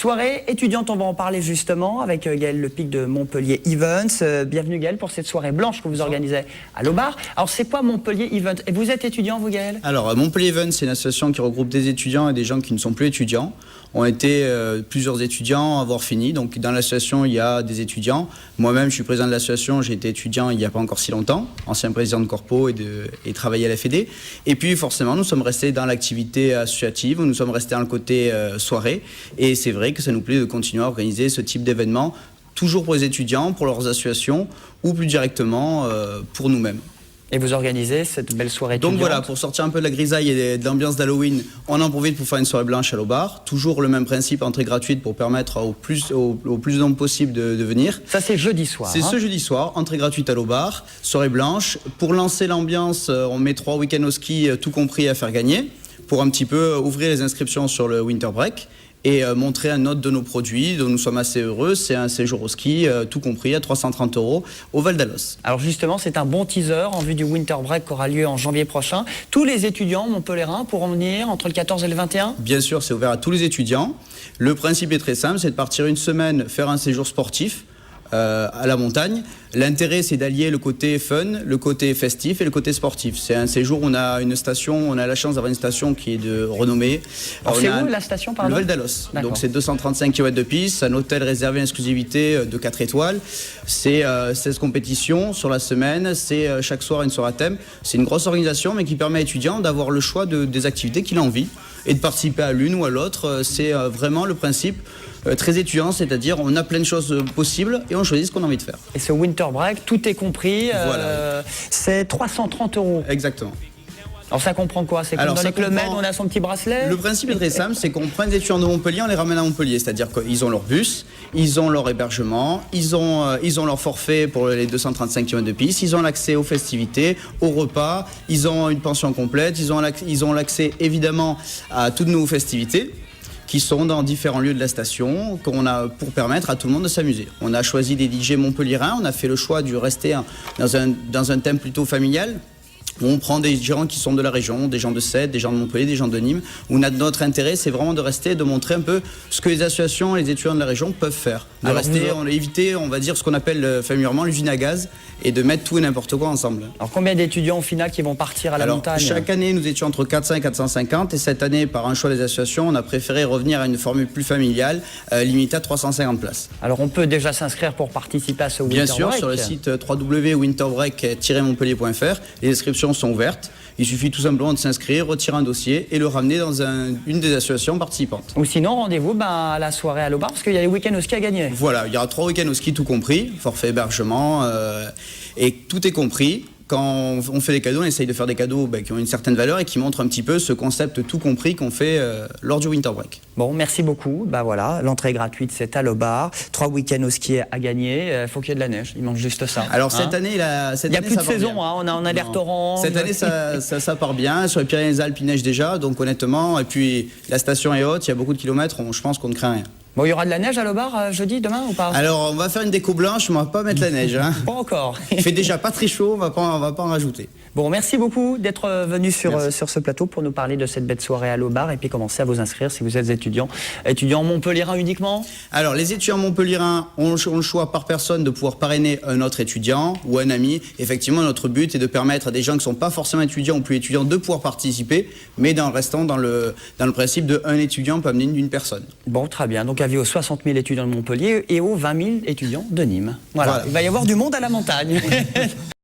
Soirée étudiante, on va en parler justement avec Gaël Lepic de Montpellier Events. Bienvenue Gaël pour cette soirée blanche que vous organisez à l'Aubar. Alors c'est quoi Montpellier Events? Et vous êtes étudiant vous Gaël? Alors Montpellier Events, c'est une association qui regroupe des étudiants et des gens qui ne sont plus étudiants. On était plusieurs étudiants à avoir fini. Donc dans l'association, il y a des étudiants. Moi-même, je suis président de l'association. J'ai été étudiant il n'y a pas encore si longtemps, ancien président de Corpo et travaillé à la Fédé. Et puis forcément, nous sommes restés dans l'activité associative. Nous sommes restés dans le côté soirée. Et c'est vrai que ça nous plaît de continuer à organiser ce type d'événements, toujours pour les étudiants, pour leurs associations ou plus directement pour nous-mêmes. Et vous organisez cette belle soirée étudiante. Donc voilà, pour sortir un peu de la grisaille et de l'ambiance d'Halloween, on en profite pour faire une soirée blanche à l'Aubar. Toujours le même principe, entrée gratuite pour permettre au plus de nombre possible de venir. Ça c'est jeudi soir. C'est ce jeudi soir, entrée gratuite à l'Aubar, soirée blanche. Pour lancer l'ambiance, on met 3 week-ends au ski, tout compris à faire gagner, pour un petit peu ouvrir les inscriptions sur le Winter Break. Et montrer un autre de nos produits dont nous sommes assez heureux, c'est un séjour au ski, tout compris à 330 € au Val d'Alos. Alors justement, c'est un bon teaser en vue du Winter Break qui aura lieu en janvier prochain. Tous les étudiants montpelliérains pourront venir entre le 14 et le 21 ? Bien sûr, c'est ouvert à tous les étudiants. Le principe est très simple, c'est de partir une semaine faire un séjour sportif à la montagne. L'intérêt, c'est d'allier le côté fun, le côté festif et le côté sportif. C'est un séjour où on a une station, on a la chance d'avoir une station qui est de renommée. C'est où la station, pardon ? Le Val d'Alos. Donc c'est 235 km de piste, un hôtel réservé en exclusivité de 4 étoiles. C'est 16 compétitions sur la semaine, c'est chaque soir une soirée à thème. C'est une grosse organisation, mais qui permet à l'étudiant d'avoir le choix des activités qu'il a envie et de participer à l'une ou à l'autre. C'est vraiment le principe très étudiant, c'est-à-dire on a plein de choses possibles et on choisit ce qu'on a envie de faire. Et ce Winter Break, tout est compris, voilà. C'est 330 €. Exactement. Alors ça comprend quoi? C'est comme dans les Club Med, on a son petit bracelet? Le principe est très simple, c'est qu'on prend des étudiants de Montpellier, on les ramène à Montpellier. C'est-à-dire qu'ils ont leur bus, ils ont leur hébergement, ils ont leur forfait pour les 235 km de piste, ils ont l'accès aux festivités, aux repas, ils ont une pension complète, ils ont l'accès évidemment à toutes nos festivités qui sont dans différents lieux de la station, qu'on a pour permettre à tout le monde de s'amuser. On a choisi des DJ montpelliérains, on a fait le choix de rester dans un thème plutôt familial. On prend des gens qui sont de la région, des gens de Sète, des gens de Montpellier, des gens de Nîmes, où notre intérêt, c'est vraiment de rester, de montrer un peu ce que les associations et les étudiants de la région peuvent faire. De rester, on a évité, on va dire, ce qu'on appelle familièrement l'usine à gaz, et de mettre tout et n'importe quoi ensemble. Alors combien d'étudiants au final qui vont partir à la montagne? Chaque année, nous étions entre 400 et 450, et cette année, par un choix des associations, on a préféré revenir à une formule plus familiale, limitée à 350 places. Alors on peut déjà s'inscrire pour participer à ce Winter Break? Bien sûr, sur le site www.winterbreak-montpellier.fr, les inscriptions sont ouvertes. Il suffit tout simplement de s'inscrire, retirer un dossier et le ramener dans une des associations participantes. Ou sinon, rendez-vous à la soirée à l'Aubar, parce qu'il y a les week-ends au ski à gagner. Voilà, il y aura 3 week-ends au ski tout compris, forfait hébergement, et tout est compris. Quand on fait des cadeaux, on essaye de faire des cadeaux qui ont une certaine valeur et qui montrent un petit peu ce concept tout compris qu'on fait lors du Winter Break. Bon, merci beaucoup. Voilà, l'entrée est gratuite, c'est à l'Aubar. 3 week-ends au ski à gagner. Il faut qu'il y ait de la neige, il manque juste ça. Alors cette année, il n'y a plus de saison, on a des restaurants. Cette année, ça part bien. Sur les Pyrénées-Alpes, il neige déjà, donc honnêtement, et puis la station est haute, il y a beaucoup de kilomètres, je pense qu'on ne craint rien. Bon, il y aura de la neige à l'Aubar jeudi, demain ou pas? Alors, on va faire une déco blanche, mais on va pas mettre la neige. Hein. Pas encore. Il fait déjà pas très chaud, on va pas en rajouter. Bon, merci beaucoup d'être venu sur ce plateau pour nous parler de cette belle soirée à l'Aubar et puis commencer à vous inscrire si vous êtes étudiant montpelliérain uniquement. Alors, les étudiants montpelliérains ont le choix par personne de pouvoir parrainer un autre étudiant ou un ami. Effectivement, notre but est de permettre à des gens qui ne sont pas forcément étudiants ou plus étudiants de pouvoir participer, mais en restant dans le principe de un étudiant peut amener d'une personne. Bon, très bien. Donc, avis aux 60 000 étudiants de Montpellier et aux 20 000 étudiants de Nîmes. Voilà. Il va y avoir du monde à la montagne.